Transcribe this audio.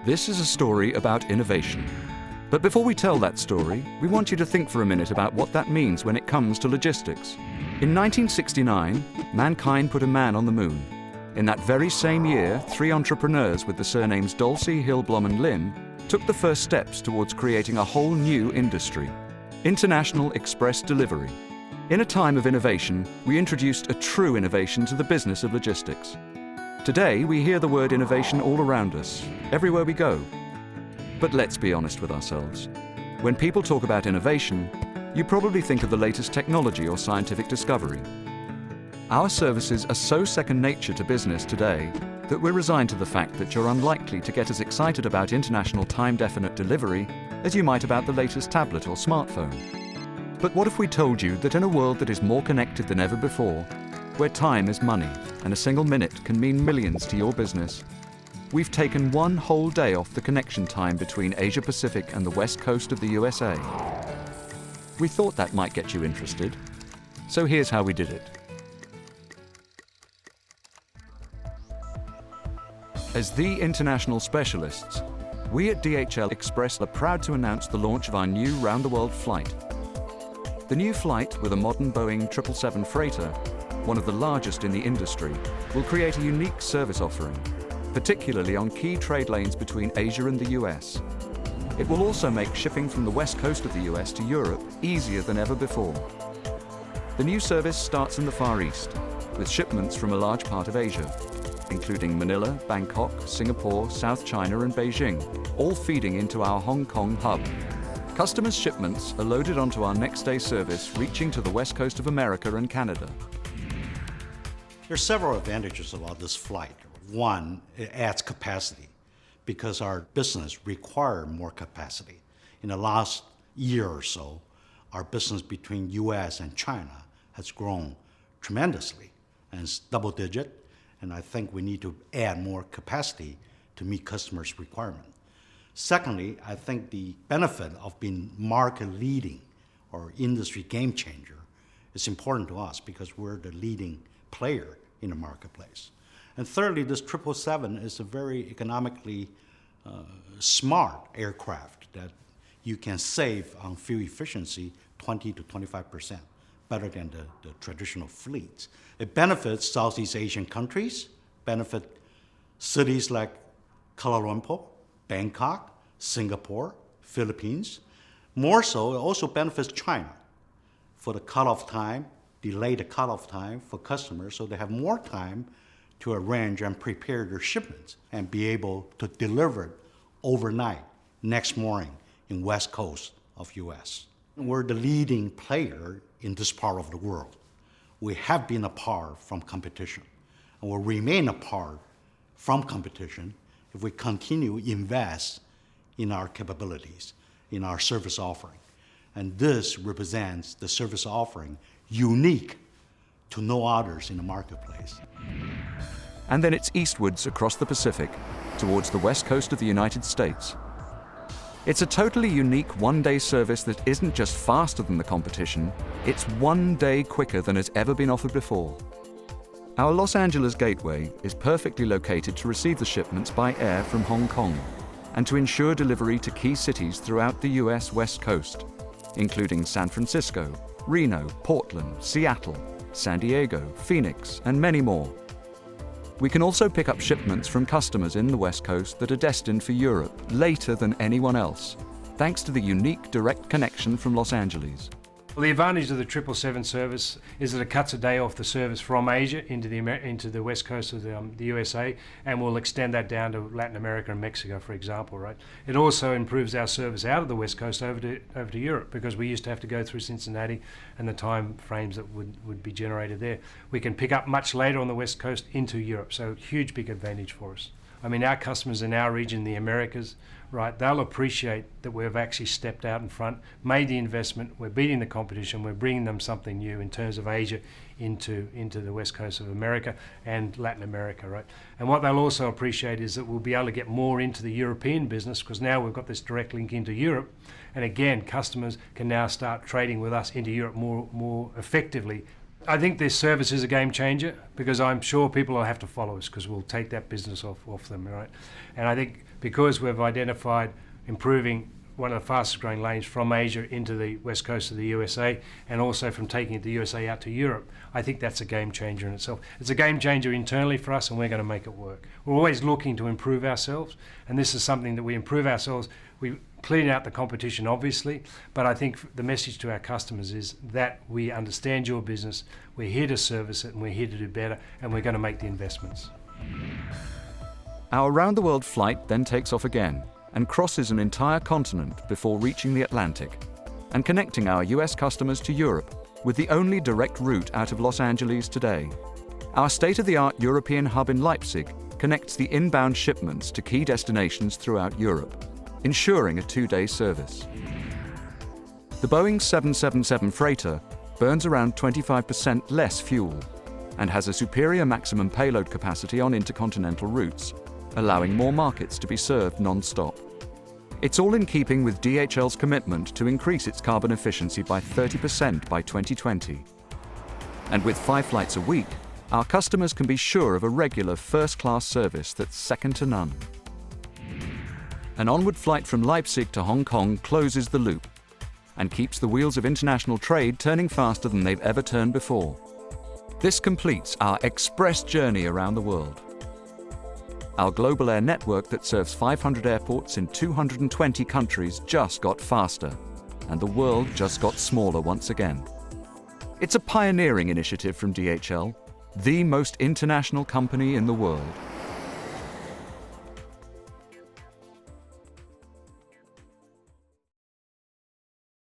This is a story about innovation. But before we tell that story, we want you to think for a minute about what that means when it comes to logistics. In 1969, mankind put a man on the moon. In that very same year, 3 entrepreneurs with the surnames Dolce, Hillblom and Lim took the first steps towards creating a whole new industry: international express delivery. In a time of innovation, we introduced a true innovation to the business of logistics. Today, we hear the word innovation all around us, everywhere we go. But let's be honest with ourselves. When people talk about innovation, you probably think of the latest technology or scientific discovery. Our services are so second nature to business today that we're resigned to the fact that you're unlikely to get as excited about international time-definite delivery as you might about the latest tablet or smartphone. But what if we told you that in a world that is more connected than ever before, where time is money and a single minute can mean millions to your business, we've taken one whole day off the connection time between Asia Pacific and the west coast of the USA? We thought that might get you interested, so here's how we did it. As the international specialists, we at DHL Express are proud to announce the launch of our new round-the-world flight. The new flight, with a modern Boeing 777 freighter, one of the largest in the industry, will create a unique service offering, particularly on key trade lanes between Asia and the US. It will also make shipping from the west coast of the US to Europe easier than ever before. The new service starts in the Far East, with shipments from a large part of Asia, including Manila, Bangkok, Singapore, South China and Beijing, all feeding into our Hong Kong hub. Customers' shipments are loaded onto our next-day service, reaching to the west coast of America and Canada. There are several advantages about this flight. One, it adds capacity because our business requires more capacity. In the last year or so, our business between US and China has grown tremendously, and it's double-digit. And I think we need to add more capacity to meet customers' requirements. Secondly, I think the benefit of being market leading or industry game changer is important to us because we're the leading player in the marketplace. And thirdly, this 777 is a very economically smart aircraft that you can save on fuel efficiency 20 to 25%. Better than the traditional fleets. It benefits Southeast Asian countries, benefit cities like Kuala Lumpur, Bangkok, Singapore, Philippines. More so, it also benefits China for the cutoff time, delay the cutoff time for customers so they have more time to arrange and prepare their shipments and be able to deliver it overnight, next morning in west coast of US. We're the leading player in this part of the world. We have been apart from competition and will remain apart from competition if we continue to invest in our capabilities, in our service offering. And this represents the service offering unique to no others in the marketplace. And then it's eastwards across the Pacific, towards the west coast of the United States. It's a totally unique one-day service that isn't just faster than the competition, it's 1 day quicker than has ever been offered before. Our Los Angeles gateway is perfectly located to receive the shipments by air from Hong Kong and to ensure delivery to key cities throughout the US West Coast, including San Francisco, Reno, Portland, Seattle, San Diego, Phoenix, and many more. We can also pick up shipments from customers in the West Coast that are destined for Europe later than anyone else, thanks to the unique direct connection from Los Angeles. Well, the advantage of the 777 service is that it cuts a day off the service from Asia into the west coast of the USA, and we'll extend that down to Latin America and Mexico, for example, right? It also improves our service out of the west coast over to Europe, because we used to have to go through Cincinnati and the time frames that would be generated there. We can pick up much later on the west coast into Europe, so huge big advantage for us. I mean, our customers in our region, the Americas, right, they'll appreciate that we've actually stepped out in front, made the investment, we're beating the competition, we're bringing them something new in terms of Asia into the west coast of America and Latin America, right? And what they'll also appreciate is that we'll be able to get more into the European business, because now we've got this direct link into Europe. And again, customers can now start trading with us into Europe more effectively I think this service is a game changer because I'm sure people will have to follow us because we'll take that business off them, right? And I think because we've identified improving one of the fastest growing lanes from Asia into the west coast of the USA and also from taking the USA out to Europe, I think that's a game changer in itself. It's a game changer internally for us and we're going to make it work. We're always looking to improve ourselves, and this is something that we improve ourselves. We clean out the competition obviously, but I think the message to our customers is that we understand your business, we're here to service it and we're here to do better, and we're going to make the investments. Our round-the-world flight then takes off again and crosses an entire continent before reaching the Atlantic and connecting our US customers to Europe with the only direct route out of Los Angeles today. Our state-of-the-art European hub in Leipzig connects the inbound shipments to key destinations throughout Europe, ensuring a 2-day service. The Boeing 777 freighter burns around 25% less fuel and has a superior maximum payload capacity on intercontinental routes, allowing more markets to be served non-stop. It's all in keeping with DHL's commitment to increase its carbon efficiency by 30% by 2020. And with 5 flights a week, our customers can be sure of a regular first-class service that's second to none. An onward flight from Leipzig to Hong Kong closes the loop and keeps the wheels of international trade turning faster than they've ever turned before. This completes our express journey around the world. Our global air network that serves 500 airports in 220 countries just got faster, and the world just got smaller once again. It's a pioneering initiative from DHL, the most international company in the world.